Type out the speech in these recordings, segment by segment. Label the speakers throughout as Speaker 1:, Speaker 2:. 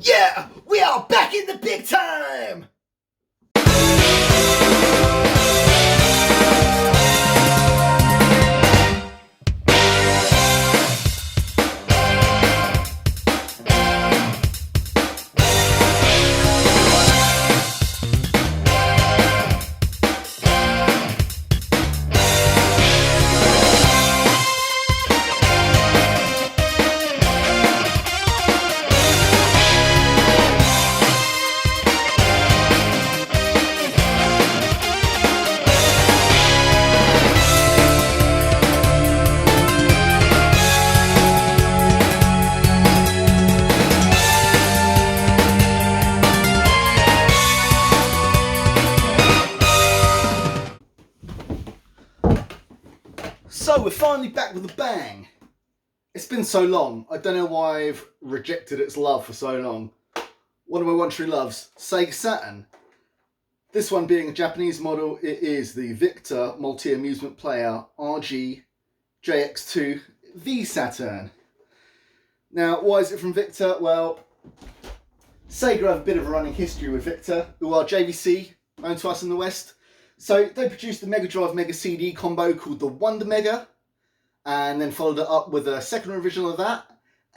Speaker 1: Yeah, we are back in the big time! So we're finally back with a bang. It's been so long. I don't know why I've rejected its love for so long. One of my one true loves, Sega Saturn. This one being a Japanese model, it is the Victor multi-amusement player RG-JX2 V-Saturn. Now, why is it from Victor? Well, Sega have a bit of a running history with Victor, who are JVC, known to us in the West. So they produced the Mega Drive Mega CD combo called the Wonder Mega, and then followed it up with a second revision of that,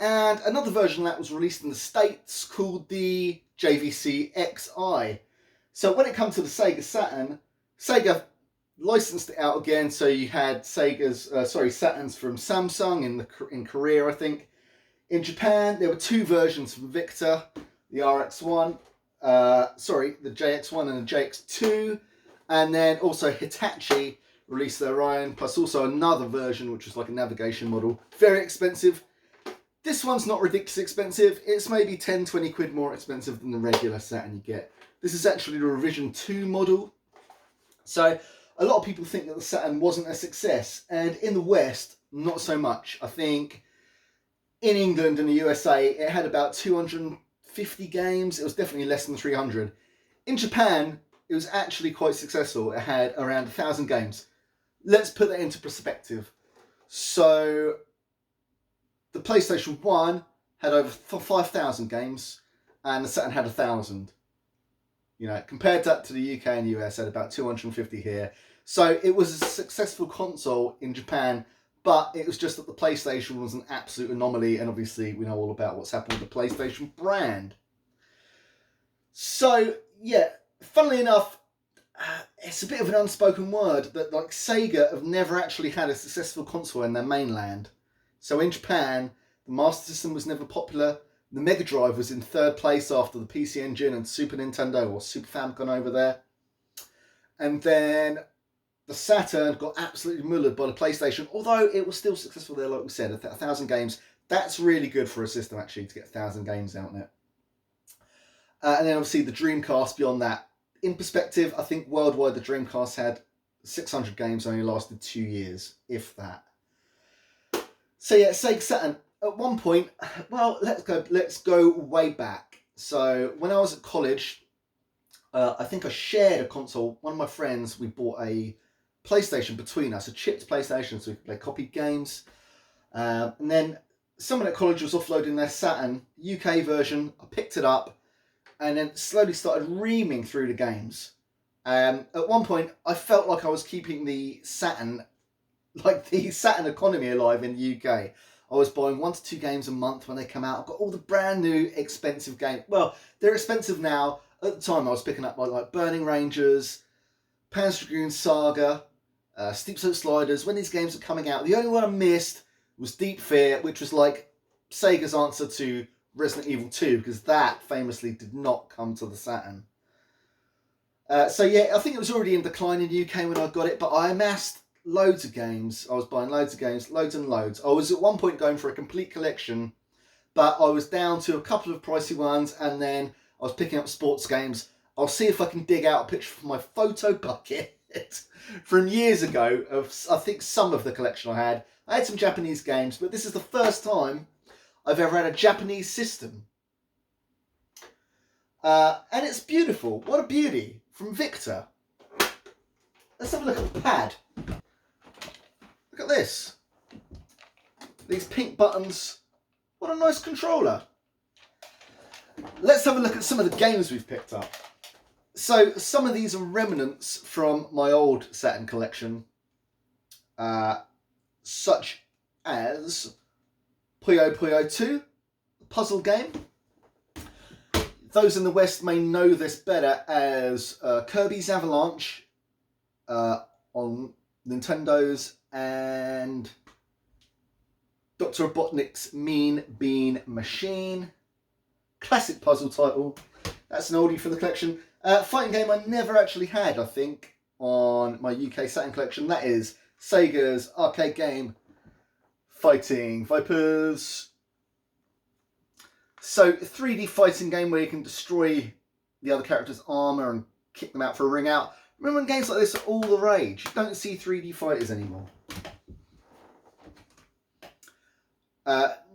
Speaker 1: and another version that was released in the States called the JVC XI. So when it comes to the Sega Saturn, Sega licensed it out again. So you had Saturns from Samsung in Korea, I think. In Japan, there were two versions from Victor, the RX1, the JX1 and the JX2. And then also Hitachi released their own, plus also another version, which was like a navigation model. Very expensive. This one's not ridiculously expensive. It's maybe 10, 20 quid more expensive than the regular Saturn you get. This is actually the revision 2 model. So a lot of people think that the Saturn wasn't a success. And in the West, not so much. I think in England and the USA, it had about 250 games. It was definitely less than 300. In Japan, it was actually quite successful. It had around 1,000 games. Let's put that into perspective. So the PlayStation 1 had over 5,000 games and the Saturn had 1,000. You know, compared that to the UK and US, had about 250 here. So it was a successful console in Japan, but it was just that the PlayStation was an absolute anomaly, and obviously we know all about what's happened with the PlayStation brand. So yeah, funnily enough, it's a bit of an unspoken word that like Sega have never actually had a successful console in their mainland. So in Japan, the Master System was never popular. The Mega Drive was in third place after the PC Engine and Super Nintendo or Super Famicom over there. And then the Saturn got absolutely mullered by the PlayStation, although it was still successful there, like we said, 1,000 games. That's really good for a system, actually, to get 1,000 games out in it. And then obviously the Dreamcast beyond that. In perspective, I think worldwide the Dreamcast had 600 games, only lasted 2 years, if that. So yeah, Sega Saturn. At one point, well, let's go way back. So when I was at college, I think I shared a console. One of my friends, we bought a PlayStation between us, a chipped PlayStation, so we could play copied games. And then someone at college was offloading their Saturn UK version. I picked it up and then slowly started reaming through the games. At one point, I felt like I was keeping the Saturn economy alive in the UK. I was buying 1 to 2 games a month when they come out. I've got all the brand new expensive games. Well, they're expensive now. At the time, I was picking up like Burning Rangers, Panzer Dragoon Saga, Steep Slope Sliders. When these games were coming out, the only one I missed was Deep Fear, which was like Sega's answer to Resident Evil 2, because that famously did not come to the Saturn. So yeah, I think it was already in decline in the UK when I got it, but I amassed loads of games. I was buying loads of games, loads and loads. I was at one point going for a complete collection, but I was down to a couple of pricey ones, and then I was picking up sports games. I'll see if I can dig out a picture from my photo bucket from years ago of, I think, some of the collection I had. I had some Japanese games, but this is the first time I've ever had a Japanese system. And it's beautiful. What a beauty. From Victor. Let's have a look at the pad. Look at this. These pink buttons. What a nice controller. Let's have a look at some of the games we've picked up. So some of these are remnants from my old Saturn collection, such as Puyo Puyo 2, puzzle game. Those in the West may know this better as Kirby's Avalanche on Nintendo's, and Dr. Robotnik's Mean Bean Machine. Classic puzzle title. That's an oldie for the collection. Fighting game I never actually had, I think, on my UK Saturn collection. That is Sega's arcade game, Fighting Vipers. So, 3D fighting game where you can destroy the other character's armour and kick them out for a ring out. Remember when games like this are all the rage? You don't see 3D fighters anymore.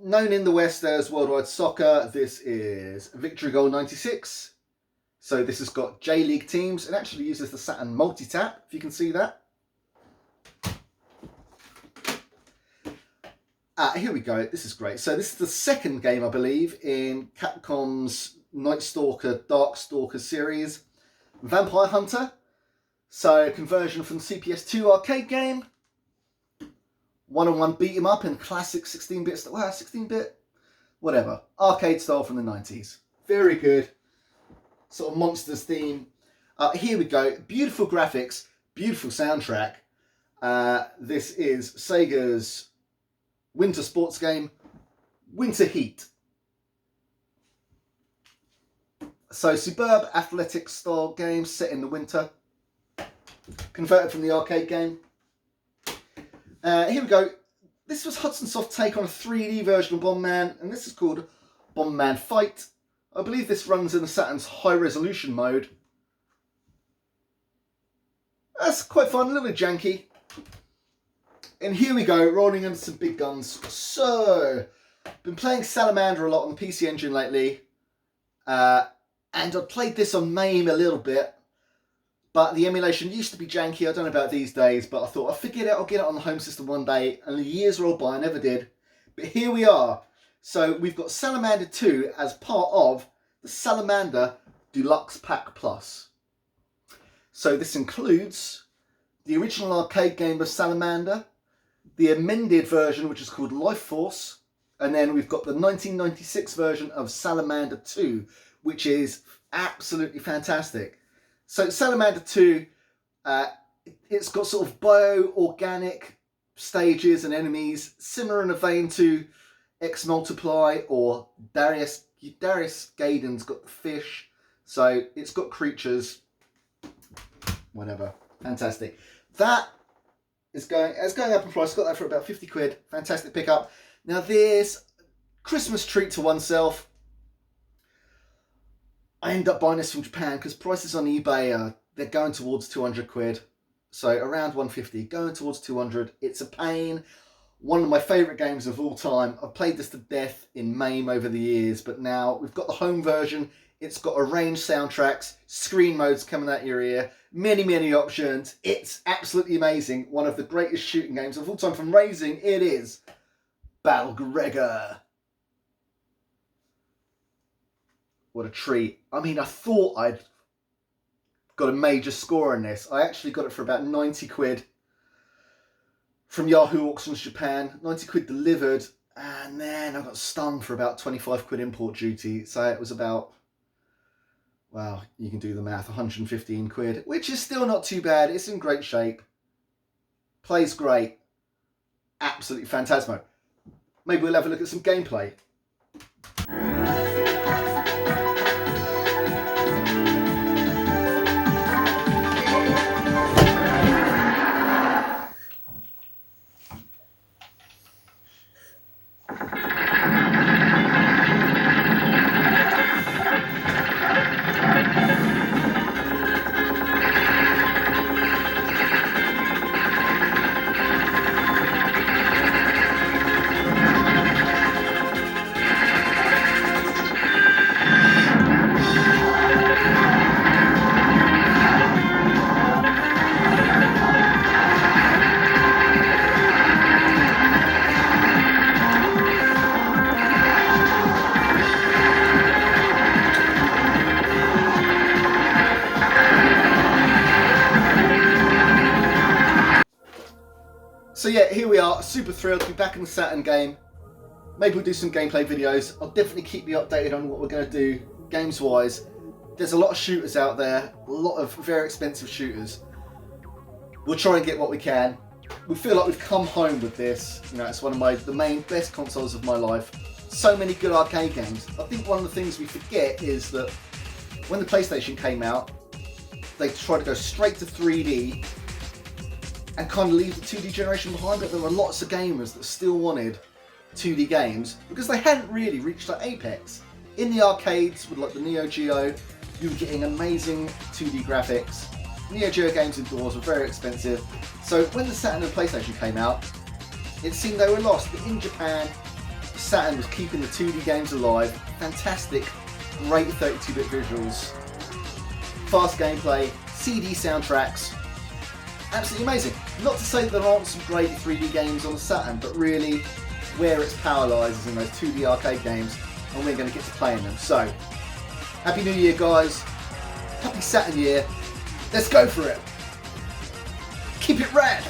Speaker 1: Known in the West as Worldwide Soccer, this is Victory Goal 96. So this has got J-League teams. It actually uses the Saturn multi-tap, if you can see that. Here we go. This is great. So this is the second game, I believe, in Capcom's Night Stalker, Dark Stalker series. Vampire Hunter. So conversion from the CPS2 arcade game. One-on-one beat 'em up in classic 16-bit, well, 16-bit, whatever, arcade style from the 90s. Very good. Sort of monsters theme. Here we go. Beautiful graphics, beautiful soundtrack. This is Sega's winter sports game, Winter Heat. So superb athletic style game set in the winter. Converted from the arcade game. Here we go. This was Hudson Soft's take on a 3D version of Bomberman, and this is called Bomberman Fight. I believe this runs in the Saturn's high resolution mode. That's quite fun, a little bit janky. And here we go, rolling into some big guns. So, been playing Salamander a lot on the PC Engine lately, and I played this on MAME a little bit. But the emulation used to be janky. I don't know about these days, but I thought, I'll forget it. I'll get it on the home system one day. And the years rolled by, I never did. But here we are. So we've got Salamander 2 as part of the Salamander Deluxe Pack Plus. So this includes the original arcade game of Salamander, the amended version, which is called Life Force, and then we've got the 1996 version of Salamander 2, which is absolutely fantastic. So Salamander 2, it's got sort of bio-organic stages and enemies, similar in a vein to X-Multiply or Darius Gaydon's got the fish. So it's got creatures, whatever. Fantastic. That is going up in price. Got that for about 50 quid. Fantastic pickup. Now this Christmas treat to oneself. I end up buying this from Japan because prices on eBay they're going towards 200 quid. So around 150, going towards 200. It's a pain. One of my favourite games of all time. I've played this to death in MAME over the years, but now we've got the home version. It's got arranged soundtracks, screen modes coming out your ear, many options. It's absolutely amazing. One of the greatest shooting games of all time from Raising. It is Battle Garegga. What a treat. I mean, I thought I'd got a major score on this. I actually got it for about 90 quid from Yahoo Auctions Japan. 90 quid delivered, and then I got stung for about 25 quid import duty. So it was about, well, you can do the math, 115 quid, which is still not too bad. It's in great shape. Plays great. Absolutely phantasmo. Maybe we'll have a look at some gameplay. So yeah, here we are, super thrilled to be back in the Saturn game. Maybe we'll do some gameplay videos. I'll definitely keep you updated on what we're going to do games-wise. There's a lot of shooters out there, a lot of very expensive shooters. We'll try and get what we can. We feel like we've come home with this. You know, it's one of the main best consoles of my life. So many good arcade games. I think one of the things we forget is that when the PlayStation came out, they tried to go straight to 3D and kind of leave the 2D generation behind, but there were lots of gamers that still wanted 2D games because they hadn't really reached that apex. In the arcades with like the Neo Geo, you were getting amazing 2D graphics. Neo Geo games indoors were very expensive, so when the Saturn and PlayStation came out, it seemed they were lost. But in Japan, the Saturn was keeping the 2D games alive. Fantastic, great 32-bit visuals, fast gameplay, CD soundtracks, absolutely amazing. Not to say that there aren't some great 3D games on the Saturn, but really where its power lies is in those 2D arcade games, and we're going to get to playing them. So, Happy New Year, guys. Happy Saturn year. Let's go for it. Keep it rad.